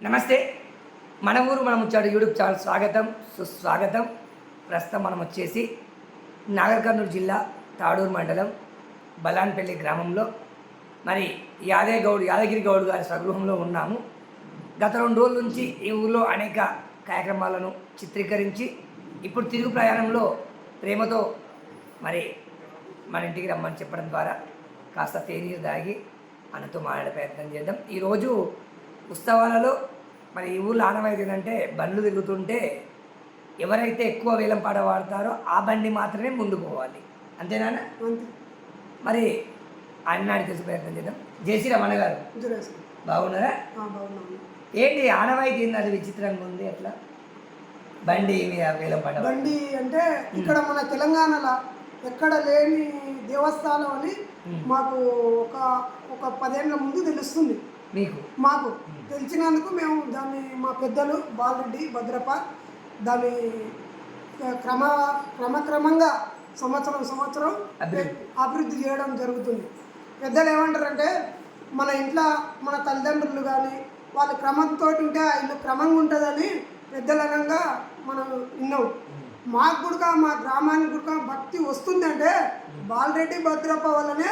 నమస్తే. మన ఊరు మనం ముచ్చాడు యూట్యూబ్ ఛానల్ స్వాగతం సుస్వాగతం. ప్రస్తుతం మనం వచ్చేసి నాగర్ కర్నూలు జిల్లా తాడూరు మండలం బలాన్పల్లి గ్రామంలో మరి యాదగిరి గౌడ్ గారి స్వగృహంలో ఉన్నాము. గత 2 రోజుల నుంచి ఈ ఊళ్ళో అనేక కార్యక్రమాలను చిత్రీకరించి ఇప్పుడు తిరుగు ప్రయాణంలో ప్రేమతో మరి మన ఇంటికి రమ్మని చెప్పడం ద్వారా కాస్త తేనీరు దాగి అన్నతో మాట్లాడే ప్రయత్నం చేద్దాం. ఈరోజు ఉత్సవాలలో మరి ఈ ఊళ్ళో ఆనవాయితీ ఏంటంటే బండ్లు తిరుగుతుంటే ఎవరైతే ఎక్కువ వేలం పాట వాడతారో ఆ బండి మాత్రమే ముందుకు పోవాలి. అంతేనా? మరి అన్నాడు తెలిసి ప్రయత్నం చేద్దాం. జై శ్రీరామ్ అన్నగారు, బాగున్నారా? ఏంటి ఆనవాయితీ ఏంది? అది విచిత్రంగా ఉంది. అట్లా బండి మీద వేలం పాట. బండి అంటే ఇక్కడ మన తెలంగాణలో ఎక్కడ లేని దేవస్థానం అని మాకు ఒక 10 ఏళ్ళ ముందు తెలుస్తుంది. మాకు తెలిసినందుకు మేము దాన్ని మా పెద్దలు బాలరెడ్డి భద్రప్ప దాన్ని క్రమక్రమంగా సంవత్సరం అభివృద్ధి చేయడం జరుగుతుంది. పెద్దలు ఏమంటారంటే మన ఇంట్లో మన తల్లిదండ్రులు కానీ వాళ్ళ క్రమంతో ఉంటే ఆ ఇల్లు క్రమంగా ఉంటుందని పెద్దలనంగా మనం విన్నాం. మాకు కూడా మా గ్రామానికి కూడా భక్తి వస్తుందంటే బాలరెడ్డి భద్రప్ప వల్లనే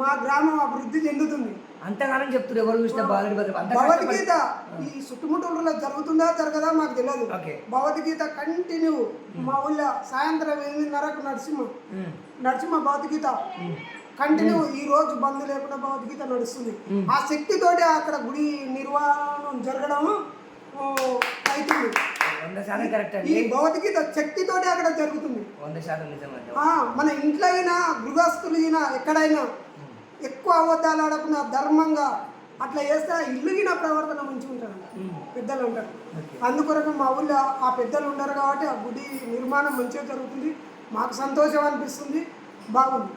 మా గ్రామం అభివృద్ధి చెందుతుంది. అంతగానం చెప్తున్నారు. ఎవరు చూసినా భగవద్గీత ఈ చుట్టుముట్టూరులో జరుగుతుందా జరగదా మాకు తెలియదు. భగవద్గీత కంటిన్యూ మా ఊళ్ళో సాయంత్రం 8:30కు నరసింహ భగవద్గీత కంటిన్యూ. ఈ రోజు బంద్ లేకుండా భగవద్గీత నడుస్తుంది. ఆ శక్తితోటి అక్కడ గుడి నిర్వహణ జరగడం అవుతుంది. ఈ భగవద్గీత శక్తితోటి అక్కడ జరుగుతుంది. మన ఇంట్లో అయినా గృహస్థులు అయినా ఎక్కడైనా ఎక్కువ అబద్ధాలు ఆడకుండా ధర్మంగా అట్లా చేస్తే ఇల్లుగిన ప్రవర్తన మంచిగా ఉంటారు పెద్దలు ఉంటారు. అందుకొరకు మా ఊళ్ళో ఆ పెద్దలు ఉంటారు కాబట్టి ఆ గుడి నిర్మాణం మంచిగా జరుగుతుంది. మాకు సంతోషం అనిపిస్తుంది. బాగుంది.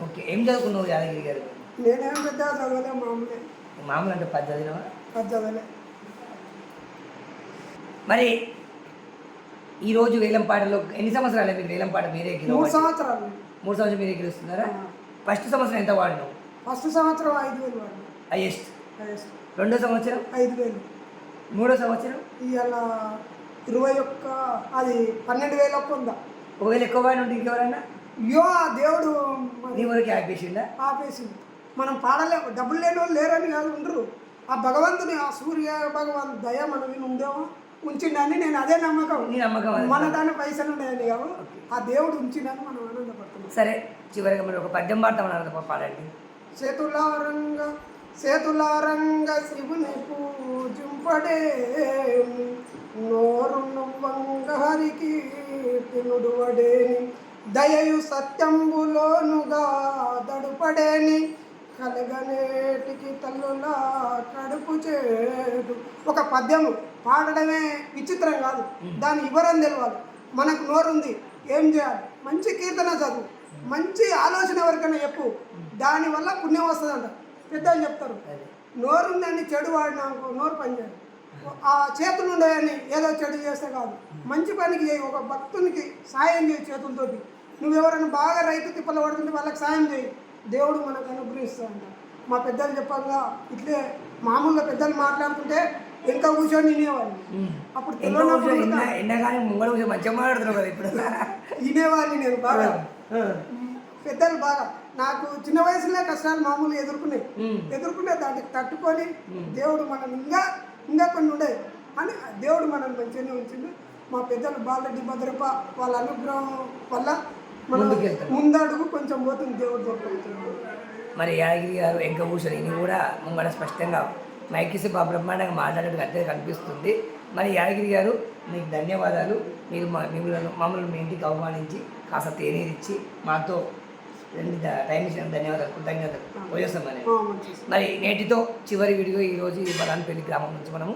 ఓకే. ఏం చదువుకున్నావు యాదగిరి గారు? నేనేం పెద్దగా చదవలే, మామూలు అంటే 10 చదవలే. మరి ఈరోజు వేలంపాటలో ఎన్ని సంవత్సరాలు మీరు వేలంపాట మీరే? 3 సంవత్సరాలు. 3 సంవత్సరాలు మీరే గెలుస్తున్నారా? ఫస్ట్ సంవత్సరం ఎంత వాడినావు? ఫస్ట్ సంవత్సరం 5,000 వాడినావు. హైయెస్ట్. రెండో సంవత్సరం 5,000. మూడో సంవత్సరం ఇవాళ 21, అది 12,000 ఉందా. 1,000 ఎక్కువ వాడి ఉంటే ఇంకెవరన్నా అయ్యో దేవుడు నీ వరకు ఆపేసిందా? ఆపేసింది. మనం పాడలేము. డబ్బులు లేని వాళ్ళు లేరని కాదు, ఉండరు. ఆ భగవంతుని ఆ సూర్య భగవంతు దయ మన మీద ఉందేమో ఉంచిండని నేను అదే నమ్మకం. నీ నమ్మకం? మన దాన్ని పైసలు ఉన్నాయని కావు, ఆ దేవుడు ఉంచిండని మనం ఆనందపడుతున్నాం. సరే, చివరిగా మరి ఒక పద్యం పాడతామని పాడండి. సేతులారంగ శివుని పూజింపడే నోరు నువ్వంగ హరికి తినుడువడేని దయయు సత్యంబులోనుగా దడుపడేని కలగనేటికి తల్లులా కడుపు చేడు. ఒక పద్యము పాడడమే విచిత్రం కాదు, దాని వివరం తెలవాలి. మనకు నోరుంది, ఏం చేయాలి? మంచి కీర్తన చదువు, మంచి ఆలోచన ఎవరికైనా చెప్పు, దానివల్ల పుణ్యం వస్తుందంట పెద్దలు చెప్తారు. నోరుందని చెడు వాడినాకు నోరు పనిచేయదు. ఆ చేతులు ఉండేవని ఏదో చెడు చేస్తే కాదు, మంచి పనికి చేయి. ఒక భక్తునికి సాయం చేయి చేతులతోటి. నువ్వెవరైనా బాగా రైతు తిప్పలు పడుతుంటే వాళ్ళకి సాయం చేయి, దేవుడు మనకు అనుగ్రహిస్తాడంట. మా పెద్దలు చెప్పంగా ఇట్లే మామూలుగా పెద్దలు మాట్లాడుతుంటే ఇంకా కూర్చొని వినేవాళ్ళు. అప్పుడు వినేవాడిని నేను బాగా. పెద్దలు బాగా నాకు చిన్న వయసులో కష్టాలు మామూలుగా ఎదుర్కొనే దానికి తట్టుకొని దేవుడు మనం ఇంకా కొన్ని ఉండే అని దేవుడు మనల్ని మంచిగానే ఉంచింది. మా పెద్దలు బాలరెడ్డి భద్రప్ప వాళ్ళ అనుగ్రహం వల్ల మనం ముందడుగు కొంచెం పోతుంది దేవుడు దొరుకుతుంది. మరి యాదగిరి గారు వెంకభూషణ్ ఇది కూడా ముంగడ స్పష్టంగా మైకిసి బ్రహ్మాండంగా మాట్లాడేట్టు అట్టే కనిపిస్తుంది. మరి యాదగిరి గారు మీకు ధన్యవాదాలు. మీరు మమ్మల్ని మీ ఇంటికి ఆహ్వానించి కాస్త తేనీరిచ్చి మాతో టైం ఇచ్చిన ధన్యవాదాలు, కృతజ్ఞతలు పోయేస్తామని. మరి నేటితో చివరి వీడియో. ఈరోజు ఈ బలాన్పల్లి గ్రామం నుంచి మనము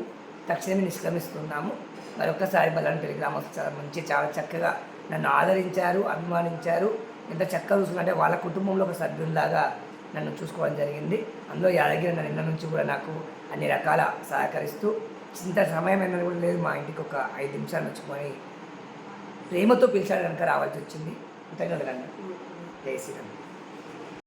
తక్షణమే నిష్క్రమిస్తున్నాము. మరి ఒక్కసారి బలాన్పల్లి గ్రామం చాలా చక్కగా నన్ను ఆదరించారు, అభిమానించారు. ఎంత చక్కగా చూసుకుంటే వాళ్ళ కుటుంబంలో ఒక సభ్యుల్లాగా నన్ను చూసుకోవడం జరిగింది. అందులో యాదగిరి నిన్న నుంచి కూడా నాకు అన్ని రకాల సహకరిస్తూ ఇంత సమయం అయినా కూడా లేదు, మా ఇంటికి ఒక 5 నిమిషాలు వచ్చుకొని ప్రేమతో పిలిచాడు కనుక రావాల్సి వచ్చింది. కృతజ్ఞతలు. జై శ్రీరామ్.